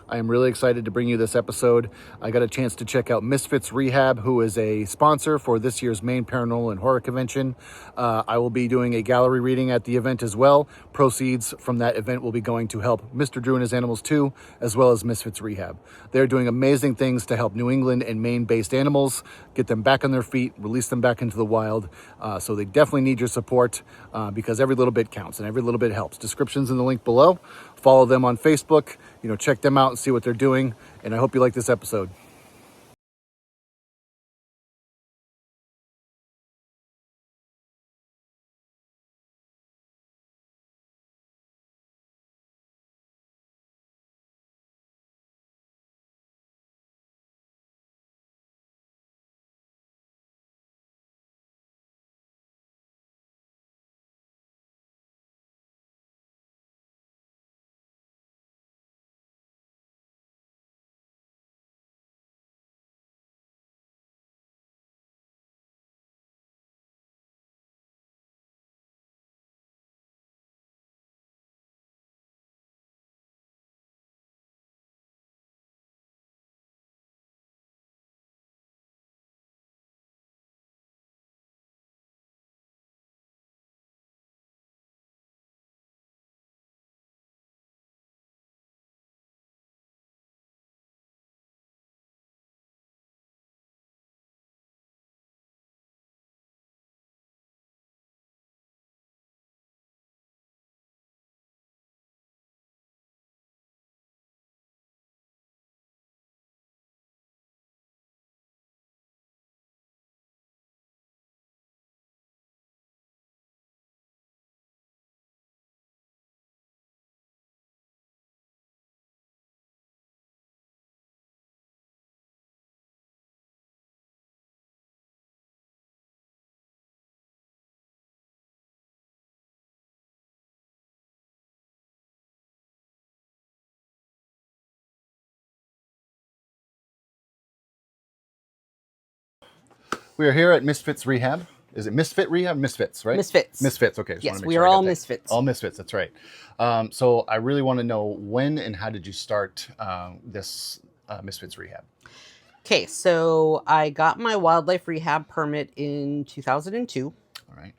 I am really excited to bring you this episode. I got a chance to check out Misfits Rehab, who is a sponsor for this year's Maine Paranormal and Horror Convention. I will be doing a gallery reading at the event as well. Proceeds from that event will be going to help Mr. Drew and his Animals 2, as well as Misfits Rehab. They're doing amazing things to help New England and Maine-based animals, get them back on their feet, release them back into the wild. So they definitely need your support because every little bit counts and every little bit helps. Description's in the link below. Follow them on Facebook, check them out and see what they're doing. And I hope you like this episode. We are here at Misfits Rehab. Is it Misfit Rehab? Misfits, right? Misfits. Misfits, okay. Yes, we are all Misfits. All Misfits, that's right. So I really want to know when and how did you start this Misfits Rehab? Okay, so I got my wildlife rehab permit in 2002. All right.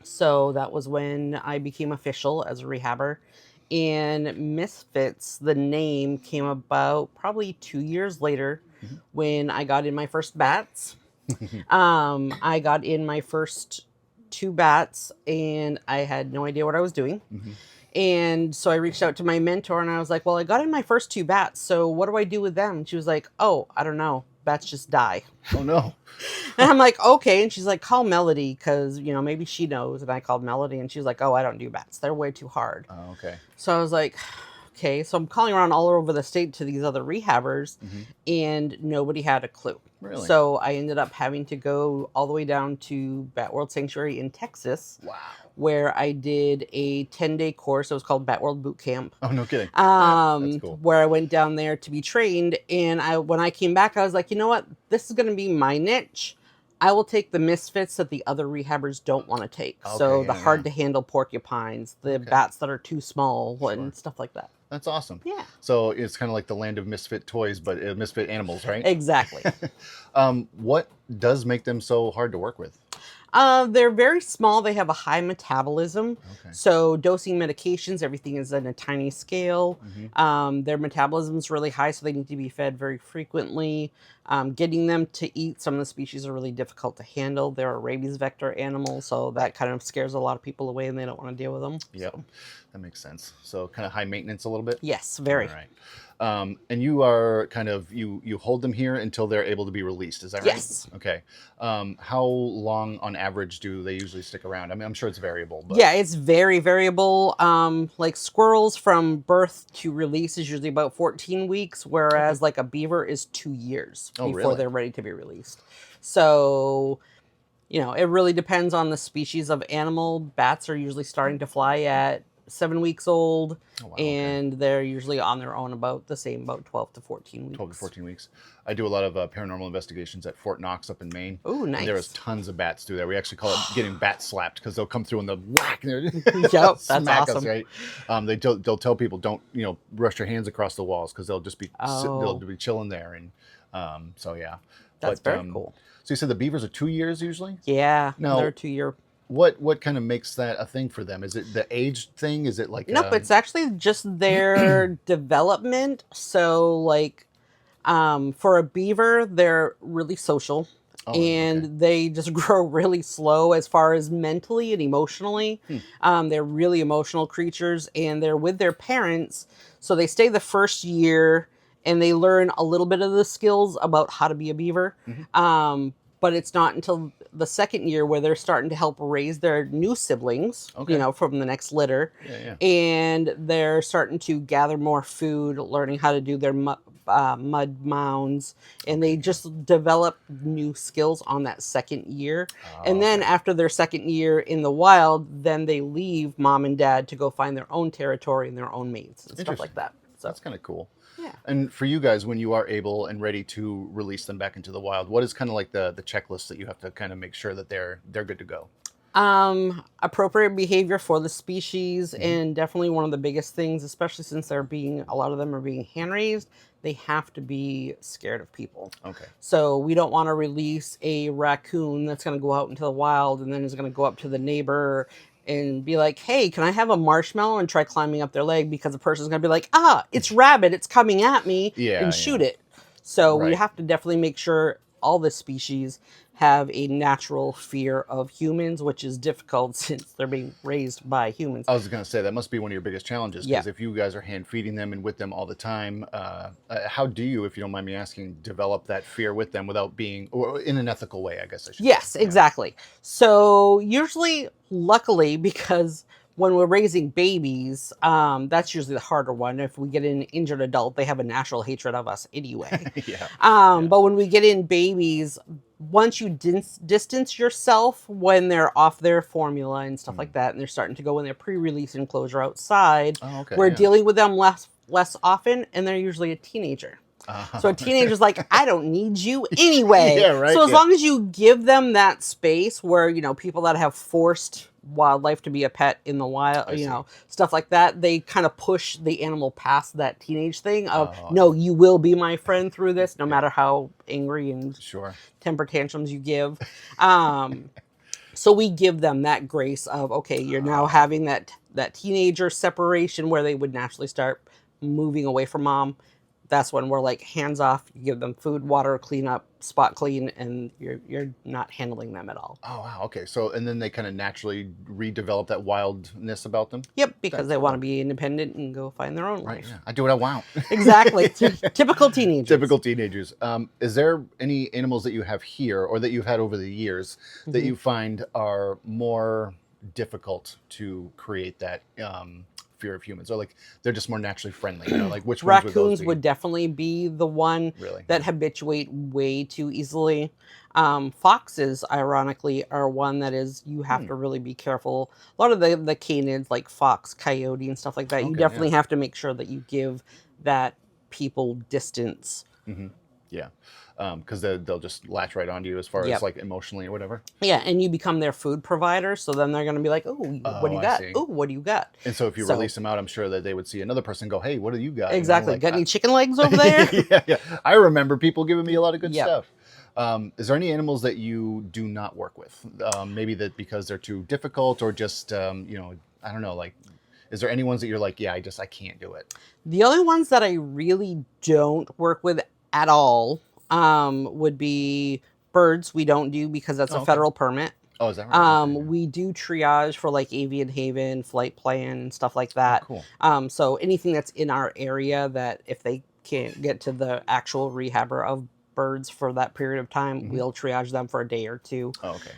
So that was when I became official as a rehabber. And Misfits, the name came about probably 2 years later when I got in my first bats. I got in my first 2 bats and I had no idea what I was doing. And so I reached out to my mentor and I was like, well, I got in my first 2 bats. So what do I do with them? And she was like, oh, I don't know. Bats just die. Oh, no. And I'm like, okay. And she's like, call Melody because, maybe she knows. And I called Melody and she's like, oh, I don't do bats. They're way too hard. Oh, okay. So I was like, okay. So I'm calling around all over the state to these other rehabbers and nobody had a clue. Really? So I ended up having to go all the way down to Bat World Sanctuary in Texas. Wow. Where I did a 10-day course. It was called Bat World Boot Camp. Oh, no kidding. That's cool. Where I went down there to be trained. And when I came back, I was like, you know what? This is going to be my niche. I will take the misfits that the other rehabbers don't want to take. Okay, So the hard to handle porcupines, the bats that are too small and stuff like that. That's awesome. Yeah. So it's kind of like the land of misfit toys, but misfit animals, right? Exactly. What does make them so hard to work with? They're very small. They have a high metabolism. Okay. So dosing medications, everything is on a tiny scale. Their metabolism is really high, so they need to be fed very frequently. Getting them to eat, some of the species are really difficult to handle. They're a rabies vector animal, so that kind of scares a lot of people away and they don't want to deal with them. Yep, so. That makes sense. So kind of high maintenance a little bit? Yes, very. All right. And you are kind of, you hold them here until they're able to be released, is that right? Yes. Okay. How long on average do they usually stick around? I mean, I'm sure it's variable. But... Yeah, it's very variable. Like squirrels from birth to release is usually about 14 weeks, whereas like a beaver is 2 years before they're ready to be released. So, it really depends on the species of animal. Bats are usually starting to fly at 7 weeks old, Oh, wow, and they're usually on their own about 12 to 14 weeks. 12 to 14 weeks. I do a lot of paranormal investigations at Fort Knox up in Maine. Oh, nice. And there is tons of bats through there. We actually call it getting bat slapped because they'll come through and they'll whack and Yep, that's smack awesome. us, right? They'll tell people don't, rush your hands across the walls because they'll just be they'll be chilling there. And so, yeah. That's very cool. So you said the beavers are 2 years usually? Yeah, Now, they're 2 year. What kind of makes that a thing for them? Is it the age thing? Is it like Nope, it's actually just their development. So like for a beaver, they're really social, and they just grow really slow as far as mentally and emotionally. They're really emotional creatures, and they're with their parents. So they stay the first year and they learn a little bit of the skills about how to be a beaver. But it's not until the second year where they're starting to help raise their new siblings, from the next litter. And they're starting to gather more food, learning how to do their mud mounds, and they just develop new skills on that second year. And then after their second year in the wild, then they leave mom and dad to go find their own territory and their own mates and stuff like that. So that's kind of cool. Yeah. And for you guys, when you are able and ready to release them back into the wild, what is kind of like the checklist that you have to kind of make sure that they're good to go? Appropriate behavior for the species, and definitely one of the biggest things, especially since a lot of them are being hand raised, they have to be scared of people. So we don't want to release a raccoon that's going to go out into the wild and then is going to go up to the neighbor and be like, hey, can I have a marshmallow, and try climbing up their leg, because the person's going to be like, it's rabid, it's coming at me, and shoot it. So we have to definitely make sure all the species have a natural fear of humans, which is difficult since they're being raised by humans. I was going to say that must be one of your biggest challenges, because if you guys are hand feeding them and with them all the time, how do you, if you don't mind me asking, develop that fear with them without being, or in an ethical way, I guess I should say. Yes, exactly. So usually, luckily, because when we're raising babies, that's usually the harder one. If we get an injured adult, they have a natural hatred of us anyway. But when we get in babies, once you distance yourself when they're off their formula and stuff like that, and they're starting to go in their pre-release enclosure outside, we're dealing with them less often, and they're usually a teenager. So a teenager's like, I don't need you anyway. So as long as you give them that space where, people that have forced wildlife to be a pet in the wild, stuff like that, they kind of push the animal past that teenage thing of, no, you will be my friend through this, no matter how angry and temper tantrums you give. So we give them that grace of, okay, you're now having that teenager separation where they would naturally start moving away from mom. That's when we're like, hands off, you give them food, water, clean up, spot clean, and you're not handling them at all. Oh, wow. Okay. So, and then they kind of naturally redevelop that wildness about them? Yep, because they want to be independent and go find their own life. Yeah. I do what I want. Exactly. Typical teenagers. Typical teenagers. Is there any animals that you have here or that you've had over the years that you find are more difficult to create that fear of humans, or like they're just more naturally friendly, like which ones raccoons would definitely be the one that habituate way too easily. Foxes, ironically, are one that is, you have to really be careful. A lot of the canids, like fox, coyote, and stuff like that, you definitely have to make sure that you give that people distance. Because they'll just latch right onto you as far as like emotionally or whatever. Yeah, and you become their food provider, so then they're going to be like, oh, what do you got? Oh, what do you got? And so if you release them out, I'm sure that they would see another person go, hey, what do you got? Exactly. Got any chicken legs over there? Yeah. I remember people giving me a lot of good stuff. Is there any animals that you do not work with? Maybe that because they're too difficult, or just, I don't know, like, is there any ones that you're like, I can't do it? The only ones that I really don't work with at all would be birds. We don't do, because that's a federal permit. Oh, is that right? We do triage for like avian haven, flight plan, and stuff like that. Oh, cool. So anything that's in our area that if they can't get to the actual rehabber of birds for that period of time, we'll triage them for a day or two.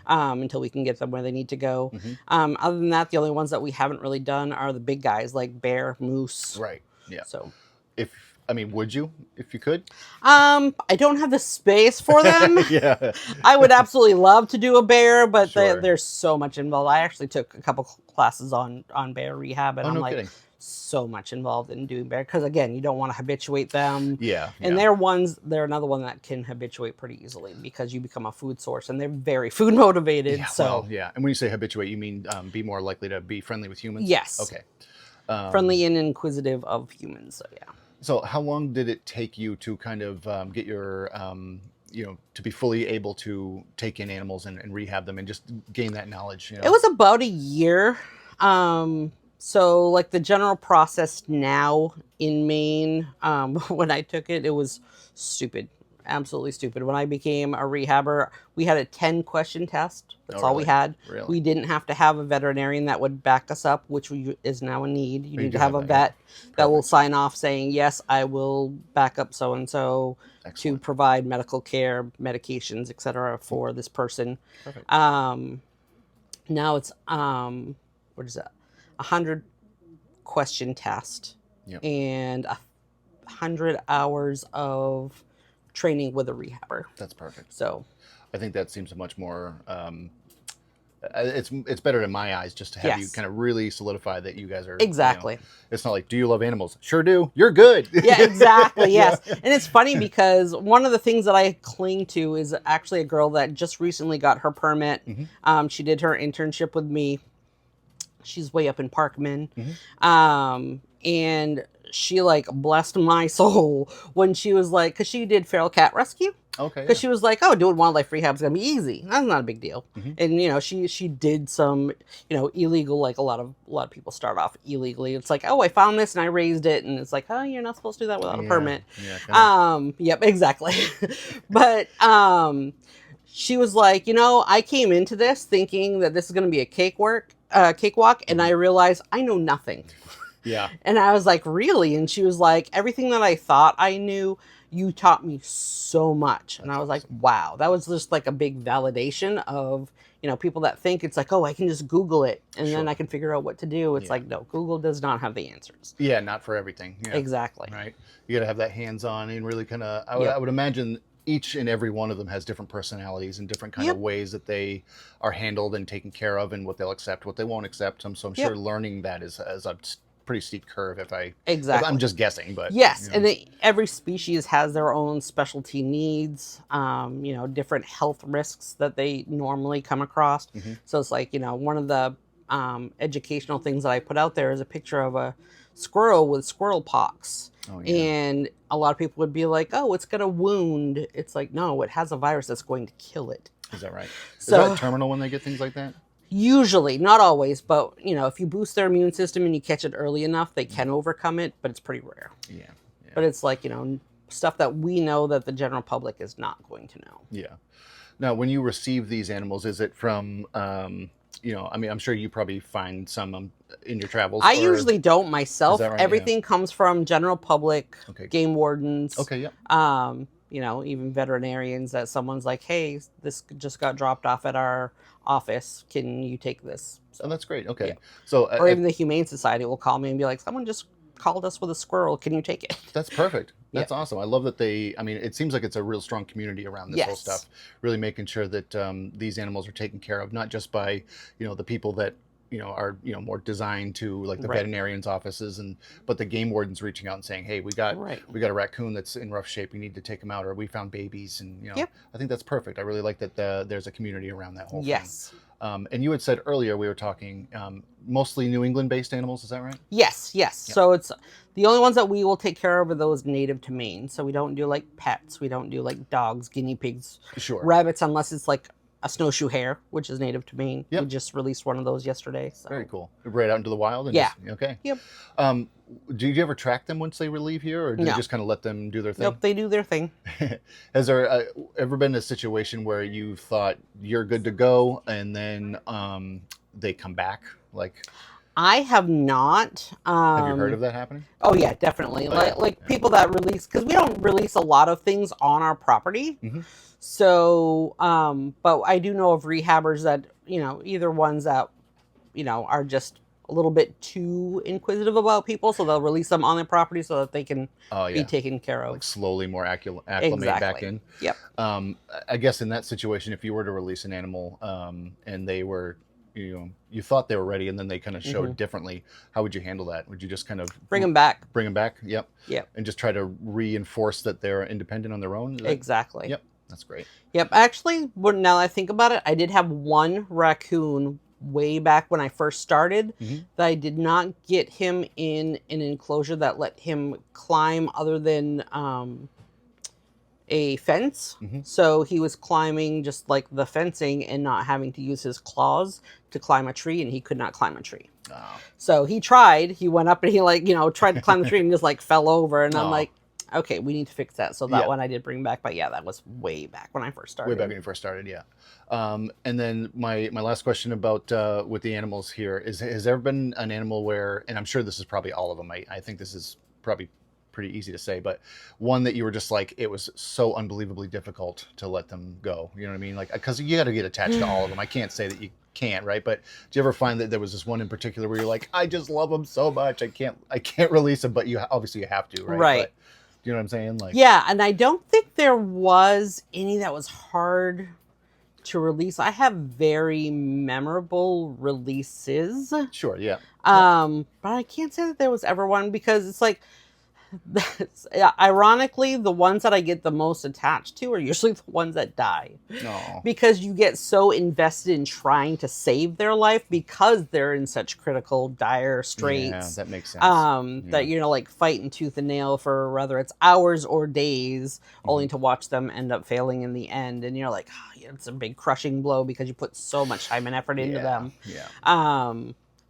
Until we can get them where they need to go. Other than that, the only ones that we haven't really done are the big guys like bear, moose. Right. Yeah. So if I mean, would you if you could? I don't have the space for them. Yeah. I would absolutely love to do a bear, but Sure. there's so much involved. I actually took a couple classes on bear rehab, and Oh, I'm no like kidding. so much involved in doing bear because again, you don't want to habituate them. Yeah. And Yeah. they're another one that can habituate pretty easily because you become a food source, and they're very food motivated. Yeah. So Well, yeah. And when you say habituate, you mean be more likely to be friendly with humans? yes, Okay. friendly and inquisitive of humans. So yeah. So how long did it take you to kind of get your, to be fully able to take in animals and rehab them and just gain that knowledge? It was about a year. So like the general process now in Maine, when I took it, it was stupid, absolutely stupid. When I became a rehabber, we had a 10-question test. That's Oh, all we really? had. Really? We didn't have to have a veterinarian that would back us up, which is now a need. You need to have a vet that will sign off saying, yes, I will back up so and so to Excellent. provide medical care, medications, etc. for this person. Perfect. Now it's what is that? 100-question test Yep. and 100 hours of training with a rehabber. That's perfect. So I think that seems much more. It's better in my eyes just to have you Yes. kind of really solidify that you guys are exactly. It's not like, do you love animals? Sure do. You're good. Yeah, exactly. Yes. Yeah. And it's funny because one of the things that I cling to is actually a girl that just recently got her permit. She did her internship with me. She's way up in Parkman. And she like blessed my soul when she was like, because she did feral cat rescue. Okay. Because she was like, oh, doing wildlife rehab is gonna be easy. That's not a big deal. And she did some illegal, like a lot of people start off illegally. It's like, oh, I found this and I raised it, and it's like, oh, you're not supposed to do that without a permit. Yeah. Yep, exactly. But she was like, I came into this thinking that this is gonna be a cakewalk, and I realized I know nothing. Yeah. And I was like, really? And she was like, everything that I thought I knew, you taught me so much. And I was like, wow, that was just like a big validation of, people that think it's like, oh, I can just Google it and then I can figure out what to do. It's like, no, Google does not have the answers. Yeah, not for everything. Yeah. Exactly. Right. You got to have that hands-on and really kind of, I would imagine each and every one of them has different personalities and different kind of ways that they are handled and taken care of and what they'll accept, what they won't accept. So I'm sure learning that is a pretty steep curve if I'm just guessing, but yes. And every species has their own specialty needs, different health risks that they normally come across. So it's like, one of the educational things that I put out there is a picture of a squirrel with squirrel pox. Oh, yeah. And a lot of people would be like, oh, it's got a wound. It's like, no, it has a virus that's going to kill it. Is that right? Is So that terminal when they get things like that? Usually, not always, but if you boost their immune system and you catch it early enough, they can overcome it, but it's pretty rare. Yeah. But it's like, stuff that we know that the general public is not going to know. Yeah. Now, when you receive these animals, is it from, I'm sure you probably find some in your travels. I usually don't myself. Is that right? Everything comes from general public, game wardens. Okay, yeah. Even veterinarians that someone's like, hey, this just got dropped off at our office. Can you take this? So that's great. Okay. Yeah. So, or even the Humane Society will call me and be like, someone just called us with a squirrel. Can you take it? That's perfect. That's awesome. I love that it seems like it's a real strong community around this whole stuff, really making sure that these animals are taken care of, not just by, the people that, are, more designed to like the veterinarians' offices but the game wardens reaching out and saying, hey, we got a raccoon that's in rough shape. We need to take him out, or we found babies. And, I think that's perfect. I really like that there's a community around that whole thing. And you had said earlier, we were talking mostly New England based animals. Is that right? Yes. Yep. So it's the only ones that we will take care of are those native to Maine. So we don't do like pets. We don't do like dogs, guinea pigs, rabbits, unless it's like a snowshoe hare, which is native to Maine. We just released one of those yesterday. So. Very cool. Right out into the wild? And okay. Yep. Do you ever track them once they leave here, or do you just kind of let them do their thing? Nope, they do their thing. Has there ever been a situation where you thought you're good to go and then they come back? Like, I have not. Have you heard of that happening? Oh yeah, definitely. Like people that release, because we don't release a lot of things on our property. So, but I do know of rehabbers that, either ones that, are just a little bit too inquisitive about people, so they'll release them on their property so that they can be taken care of. Like slowly more acclimate Exactly. back in. Yep. I guess in that situation, if you were to release an animal and they were, you thought they were ready and then they kind of showed differently, how would you handle that? Would you just kind of bring them back? Bring them back? Yep. Yep. And just try to reinforce that they're independent on their own? Exactly. Yep. That's great. Yep. Actually, now that I think about it, I did have one raccoon way back when I first started that I did not get him in an enclosure that let him climb other than a fence. So he was climbing just like the fencing and not having to use his claws to climb a tree, and he could not climb a tree. Oh. So he tried. He went up and he tried to climb the tree and just like fell over. And I'm like, okay, we need to fix that. So that one I did bring back. But yeah, that was way back when I first started. Way back when you first started, yeah. And then my last question about with the animals here is: has there ever been an animal where, and I'm sure this is probably all of them. I think this is probably pretty easy to say, but one that you were just like, it was so unbelievably difficult to let them go. You know what I mean? Like, because you got to get attached to all of them. I can't say that you can't, right? But do you ever find that there was this one in particular where you're like, I just love them so much, I can't release them, but you obviously you have to, right? Right. But, do you know what I'm saying? Like, yeah, and I don't think there was any that was hard to release. I have very memorable releases. Sure, yeah. But I can't say that there was ever one, because it's like, ironically, the ones that I get the most attached to are usually the ones that die. No. Because you get so invested in trying to save their life because they're in such critical, dire straits. Yeah, that makes sense. That you're like fighting tooth and nail for whether it's hours or days, only to watch them end up failing in the end. And you're like, oh, yeah, it's a big crushing blow because you put so much time and effort into them. Yeah.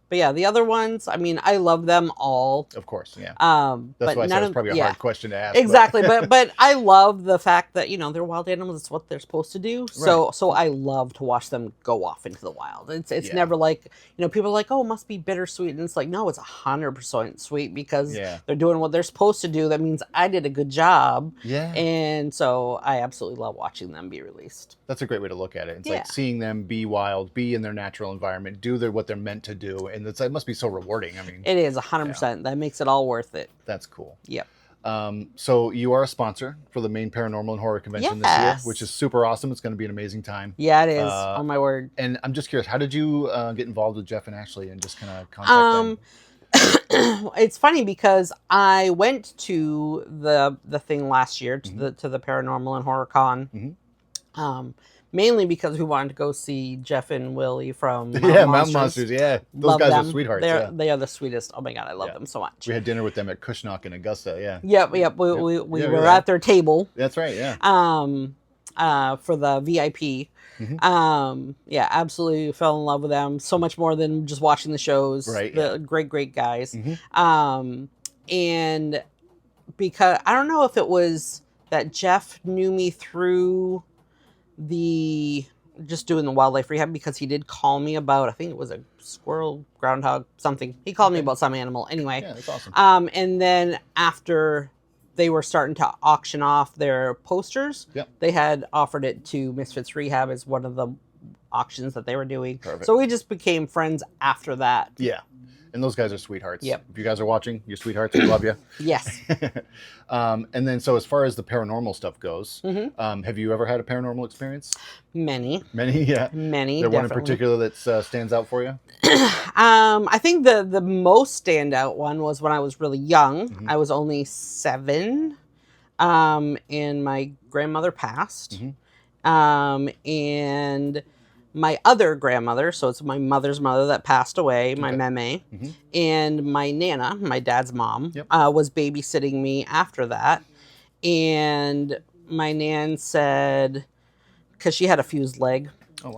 But yeah, the other ones, I mean, I love them all. Of course, yeah. That's but why I said it's probably a hard question to ask. Exactly, but I love the fact that they're wild animals. It's what they're supposed to do. So I love to watch them go off into the wild. It's never like people are like, oh, it must be bittersweet, and it's like, no, it's 100% sweet because they're doing what they're supposed to do. That means I did a good job. Yeah, and so I absolutely love watching them be released. That's a great way to look at it. It's like seeing them be wild, be in their natural environment, do what they're meant to do, and it must be so rewarding. I mean, it is 100%. That makes it all worth it. That's cool. Yep. So you are a sponsor for the Maine Paranormal and Horror Convention this year, which is super awesome. It's going to be an amazing time. Yeah, it is. Oh my word. And I'm just curious, how did you get involved with Jeff and Ashley and just kind of contact them? It's funny because I went to the thing last year to the Paranormal and Horror Con. Mainly because we wanted to go see Jeff and Willie from Mountain Monsters. Yeah, those guys are sweethearts. They are the sweetest. Oh my god, I love them so much. We had dinner with them at Cushnock in Augusta. Yeah. Yep. We were at their table. That's right. Yeah. For the VIP. Yeah, absolutely fell in love with them so much more than just watching the shows. Right. Great guys. And because I don't know if it was that Jeff knew me through just doing the wildlife rehab, because he did call me about, I think it was a squirrel, groundhog, something. He called me about some animal anyway. Yeah, that's awesome. And then after they were starting to auction off their posters, they had offered it to Misfits Rehab as one of the auctions that they were doing. Perfect. So we just became friends after that. Yeah. And those guys are sweethearts. Yep. If you guys are watching, you're sweethearts. We love you. Yes. And then, so as far as the paranormal stuff goes, have you ever had a paranormal experience? Many, yeah. Many. There one in particular that stands out for you? I think the most standout one was when I was really young. I was only 7, and my grandmother passed. And my other grandmother, so it's my mother's mother that passed away, my meme, and my Nana, my dad's mom, was babysitting me after that. And my Nan said, because she had a fused leg,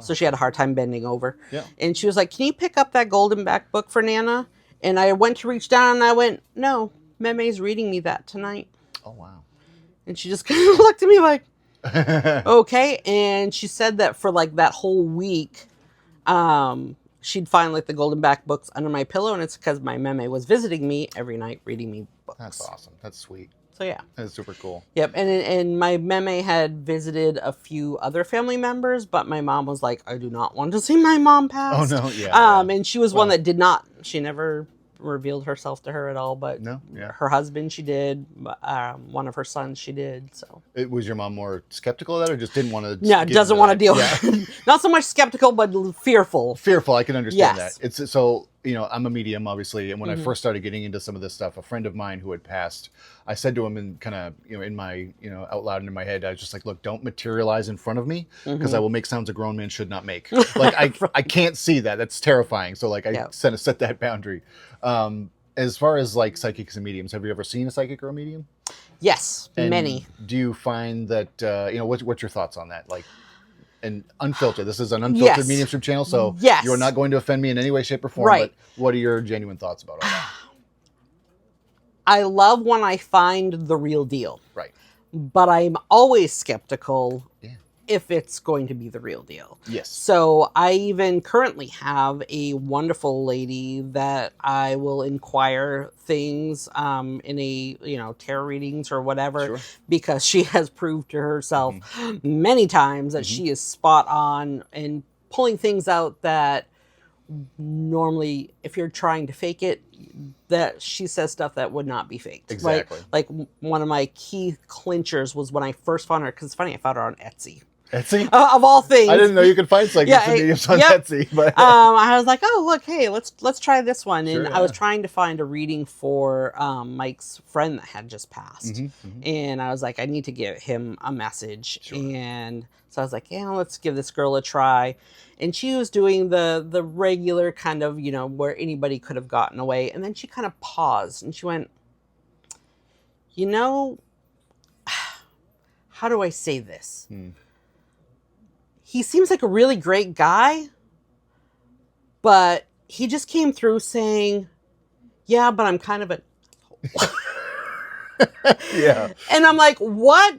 so she had a hard time bending over. And she was like, can you pick up that golden back book for Nana? And I went to reach down and I went, no, Meme's reading me that tonight. Oh, wow. And she just kind of looked at me like, okay. And she said that for like that whole week, she'd find like the golden back books under my pillow, and it's because my meme was visiting me every night reading me books. That's awesome. That's sweet. So yeah. That's super cool. Yep, and my meme had visited a few other family members, but my mom was like, I do not want to see my mom Oh pass. no, yeah. And she was one that did not. She never revealed herself to her at all, but No, yeah. her husband she did. One of her sons she did. So Was your mom more skeptical of that, or just didn't want to? Yeah, doesn't want to deal. Not so much skeptical, but fearful. Fearful. I can understand Yes. that. It's so, you know, I'm a medium, obviously, and when I first started getting into some of this stuff, a friend of mine who had passed, I said to him, and kind of, you know, in my, you know, out loud in my head, I was just like, look, don't materialize in front of me, because I will make sounds a grown man should not make. Like I can't see that. That's terrifying. So like I set that boundary. As far as like psychics and mediums, have you ever seen a psychic or a medium? Yes, And many. do you find that you know, what's your thoughts on that? Like, and unfiltered. This is an unfiltered mediumship channel, so you're not going to offend me in any way, shape, or form. But what are your genuine thoughts about all that? I love when I find the real deal. Right. But I'm always skeptical if it's going to be the real deal. Yes. So I even currently have a wonderful lady that I will inquire things in a, you know, tarot readings or whatever, because she has proved to herself many times that she is spot on and pulling things out that normally, if you're trying to fake it, that she says stuff that would not be faked. Exactly. Like one of my key clinchers was when I first found her, because it's funny, I found her on Etsy. Etsy? Of all things. I didn't know you could find psychics and mediums on Etsy. But I was like, oh, look, hey, let's try this one. And I was trying to find a reading for Mike's friend that had just passed. And I was like, I need to give him a message. And so I was like, yeah, let's give this girl a try. And she was doing the regular kind of, you know, where anybody could have gotten away. And then she kind of paused and she went, you know, how do I say this? He seems like a really great guy, but he just came through saying, yeah, but I'm kind of a... yeah. And I'm like, what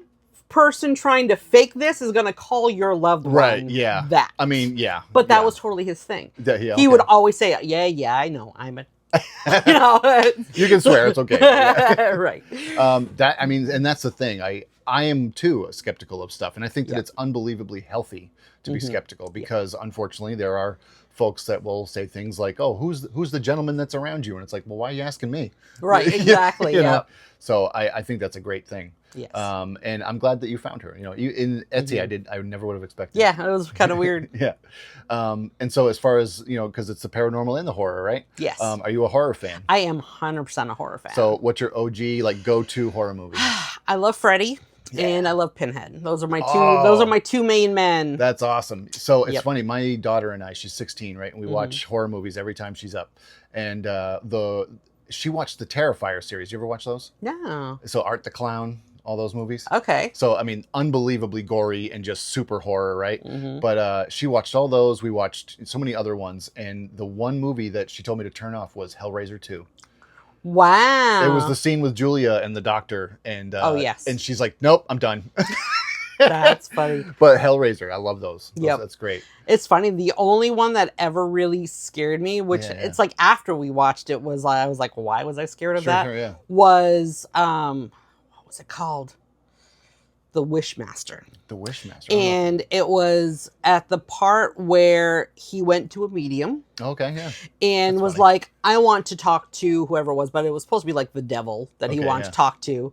person trying to fake this is going to call your loved one that? I mean, yeah. But that was totally his thing. He would always say, yeah, I know. I'm a... you know. You can swear, it's okay. Right. That, I mean, and that's the thing. I am too skeptical of stuff, and I think that it's unbelievably healthy to be skeptical, because unfortunately there are folks that will say things like, "Oh, who's the gentleman that's around you?" And it's like, "Well, why are you asking me?" Right. Exactly. You know? So I think that's a great thing. Yes. And I'm glad that you found her. You know, in Etsy, I never would have expected. Yeah, it was kind of weird. Yeah. And so as far as, you know, because it's the paranormal and the horror, right? Yes. Are you a horror fan? I am 100% a horror fan. So what's your OG like go-to horror movie? I love Freddy. And I love Pinhead. Those are my two. Those are my two main men. That's awesome. So it's funny. My daughter and I, she's 16, right, and we watch horror movies every time she's up. And she watched the Terrifier series. You ever watch those? No. So Art the Clown, all those movies. Okay. So I mean, unbelievably gory and just super horror, right? But she watched all those. We watched so many other ones, and the one movie that she told me to turn off was Hellraiser 2. Wow. It was the scene with Julia and the doctor, and and she's like, "Nope, I'm done." That's funny. But Hellraiser, I love those. Yep. That's great. It's funny. The only one that ever really scared me, which it's like after we watched it, was I was like, why was I scared of that? Sure, was what was it called? The Wishmaster. The Wishmaster. And it was at the part where he went to a medium. Okay, yeah. And was like, I want to talk to whoever it was, but it was supposed to be like the devil that he wanted to talk to.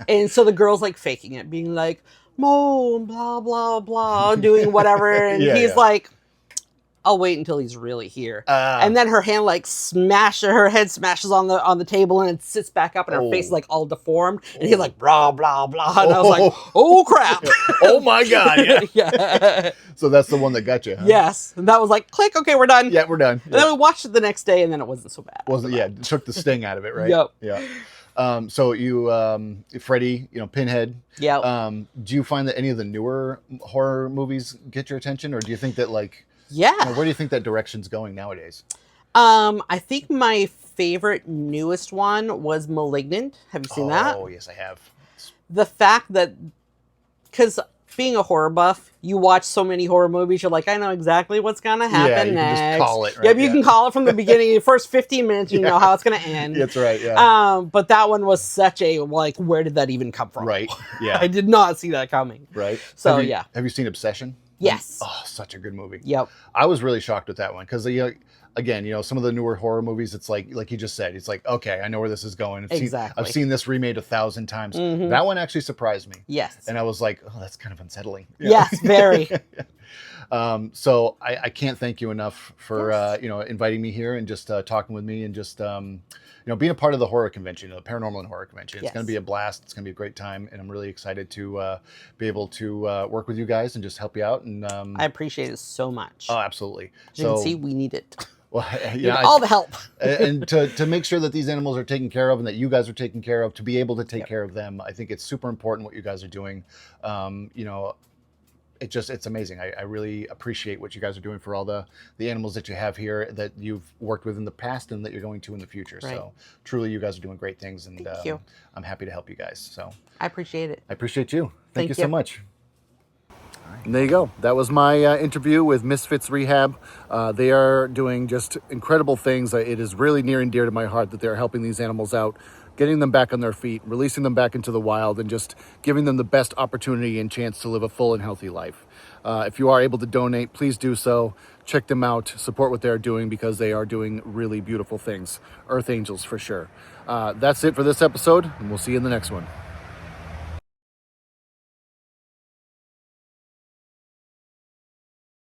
And so the girl's like faking it, being like, Mo, blah, blah, blah, doing whatever. And he's like, I'll wait until he's really here. And then her hand like her head smashes on the table, and it sits back up, and her face is like all deformed. And he's like, blah, blah, blah. And I was like, oh crap. Oh my God. Yeah. So that's the one that got you, huh? Yes. And that was like, click, okay, we're done. Yeah, we're done. And then we watched it the next day, and then it wasn't so bad. It took the sting out of it, right? Yep. Yeah. So you, Freddy, you know, Pinhead. Yeah. Do you find that any of the newer horror movies get your attention, or do you think that like, yeah, where do you think that direction's going nowadays? I think my favorite newest one was Malignant. Have you seen that? Oh, yes, I have. The fact that, because being a horror buff, you watch so many horror movies, you're like, I know exactly what's gonna happen you next. can just call it, right? Yep, you can call it from the beginning. The first 15 minutes, you know how it's gonna end. That's right, yeah. But that one was such a, like, where did that even come from? Right, yeah. I did not see that coming. Right. So, Have you seen Obsession? Yes. Oh, such a good movie. Yep. I was really shocked with that one because, again, some of the newer horror movies, it's like you just said, it's like, okay, I know where this is going. I've seen this remade 1,000 times. That one actually surprised me. Yes. And I was like, oh, that's kind of unsettling. Yes, very. So I can't thank you enough for inviting me here and just talking with me and just being a part of the horror convention, the paranormal and horror convention. It's going to be a blast. It's going to be a great time, and I'm really excited to be able to work with you guys and just help you out. And I appreciate it so much. Oh, absolutely. As you can see, we need it. Well, all the help. And to make sure that these animals are taken care of and that you guys are taken care of, to be able to take care of them, I think it's super important what you guys are doing. It's amazing. I really appreciate what you guys are doing for all the animals that you have here that you've worked with in the past and that you're going to in the future. Right. So truly, you guys are doing great things, and Thank you. I'm happy to help you guys. So I appreciate it. I appreciate you. Thank you so much. And there you go. That was my interview with Misfits Rehab. They are doing just incredible things. It is really near and dear to my heart that they're helping these animals out, getting them back on their feet, releasing them back into the wild, and just giving them the best opportunity and chance to live a full and healthy life. If you are able to donate, please do so. Check them out, support what they're doing, because they are doing really beautiful things. Earth angels for sure. That's it for this episode, and we'll see you in the next one.